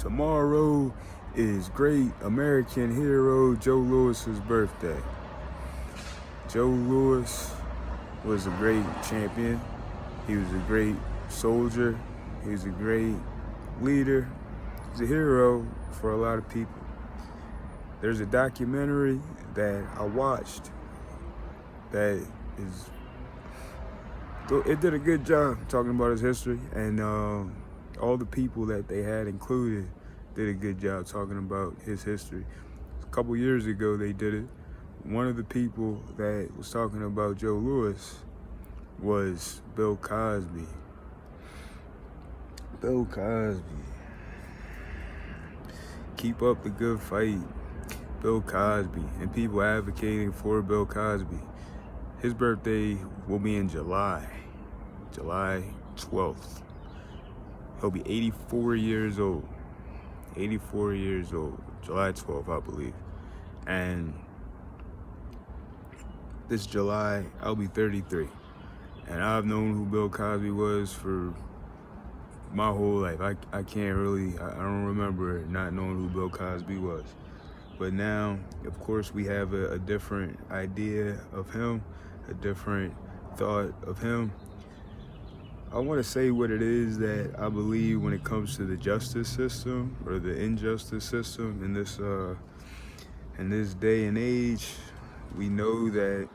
Tomorrow is great American hero Joe Louis's birthday. Joe Louis was a great champion. He was a great soldier. He was a great leader. He's a hero for a lot of people. There's a documentary that I watched that it did a good job talking about his history, and all the people that they had included did a good job talking about his history. A couple years ago they did it. One of the people that was talking about Joe Louis was Bill Cosby. Bill Cosby. Keep up the good fight. Bill Cosby and people advocating for Bill Cosby. His birthday will be in July 12th. He'll be 84 years old. 84 years old. July 12th, I believe. And this July, I'll be 33. And I've known who Bill Cosby was for my whole life. I don't remember not knowing who Bill Cosby was. But now, of course, we have a different idea of him, a different thought of him. I want to say what it is that I believe when it comes to the justice system or the injustice system in this day and age. We know that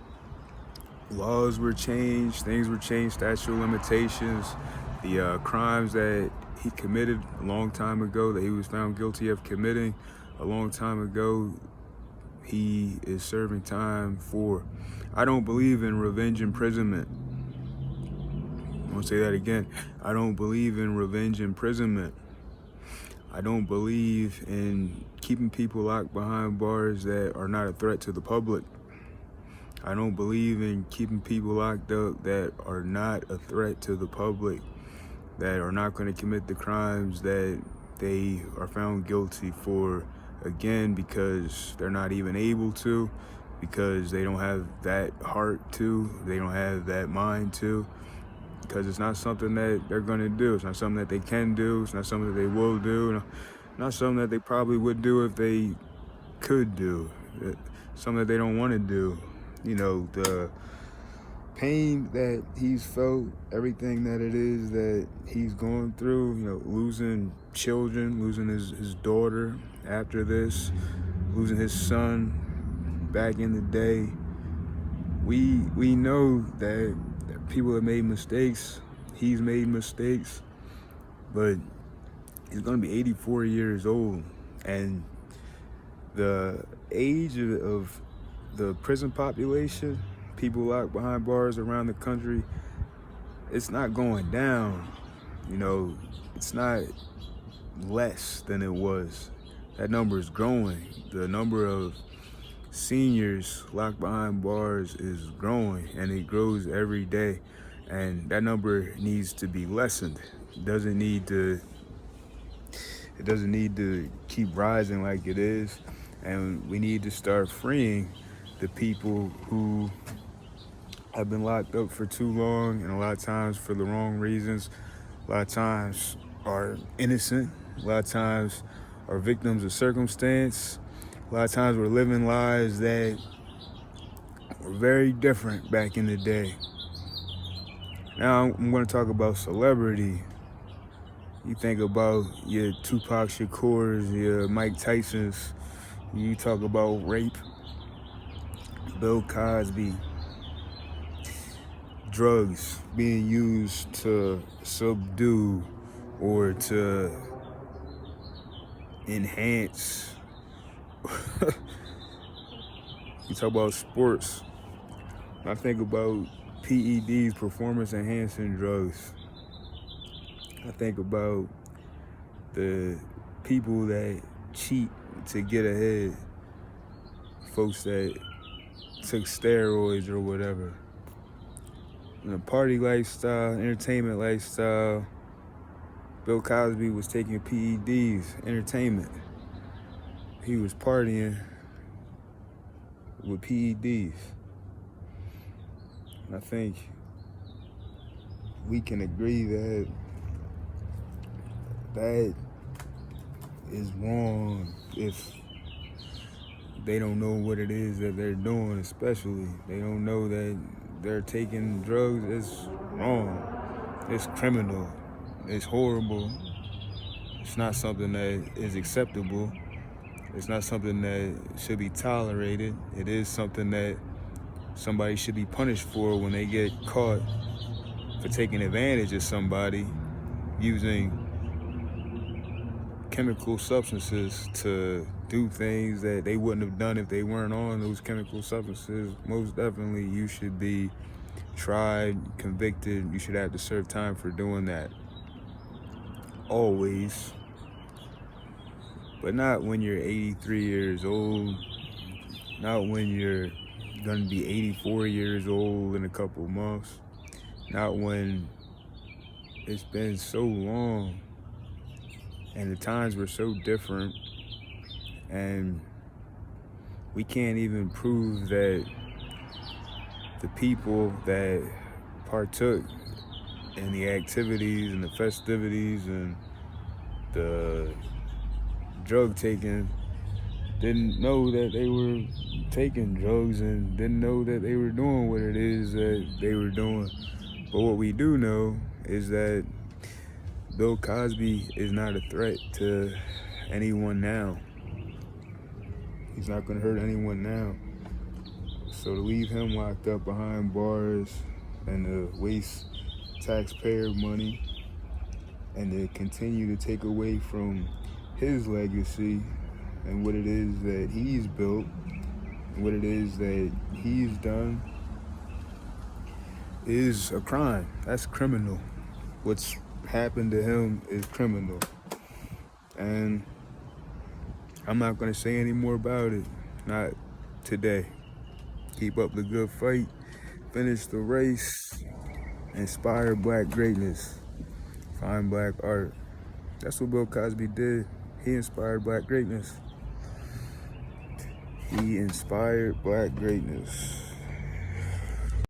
laws were changed, things were changed, statute of limitations, the crimes that he committed a long time ago, that he was found guilty of committing a long time ago, he is serving time for. I don't believe in revenge imprisonment. I'm gonna say that again. I don't believe in revenge imprisonment. I don't believe in keeping people locked behind bars that are not a threat to the public. I don't believe in keeping people locked up that are not a threat to the public, that are not going to commit the crimes that they are found guilty for, again, because they're not even able to, because they don't have that heart to, they don't have that mind to, because it's not something that they're going to do. It's not something that they can do. It's not something that they will do. Not something that they probably would do if they could do. It's something that they don't want to do. You know, the pain that he's felt, everything that it is that he's going through, you know, losing children, losing his daughter after this, losing his son back in the day. We know that people have made mistakes. He's made mistakes, but he's going to be 84 years old, and the age of the prison population, people locked behind bars around the country, it's not going down. You know, it's not less than it was. That number is growing. The number of seniors locked behind bars is growing, and it grows every day. And that number needs to be lessened. It doesn't need to keep rising like it is. And we need to start freeing the people who have been locked up for too long, and a lot of times for the wrong reasons. A lot of times are innocent. A lot of times are victims of circumstance. A lot of times we're living lives that were very different back in the day. Now I'm going to talk about celebrity. You think about your Tupac Shakur's, your Mike Tyson's. You talk about rape, Bill Cosby, drugs being used to subdue or to enhance. You talk about sports. I think about PEDs, performance enhancing drugs. I think about the people that cheat to get ahead, folks that took steroids or whatever. In the party lifestyle, entertainment lifestyle, Bill Cosby was taking PEDs, entertainment. He was partying with PEDs. And I think we can agree that is wrong if they don't know what it is that they're doing, especially. They don't know that they're taking drugs. It's wrong. It's criminal. It's horrible. It's not something that is acceptable. It's not something that should be tolerated. It is something that somebody should be punished for when they get caught for taking advantage of somebody using chemical substances to do things that they wouldn't have done if they weren't on those chemical substances. Most definitely you should be tried, convicted. You should have to serve time for doing that. Always. But not when you're 83 years old. Not when you're gonna be 84 years old in a couple months. Not when it's been so long and the times were so different, and we can't even prove that the people that partook in the activities and the festivities and the drug taking didn't know that they were taking drugs and didn't know that they were doing what it is that they were doing. But what we do know is that Bill Cosby is not a threat to anyone now. He's not going to hurt anyone now. So to leave him locked up behind bars and to waste taxpayer money and to continue to take away from his legacy and what it is that he's built, what it is that he's done, is a crime. That's criminal. What's happened to him is criminal. And I'm not going to say any more about it. Not today. Keep up the good fight. Finish the race. Inspire black greatness. Find black art. That's what Bill Cosby did. He inspired black greatness. He inspired black greatness.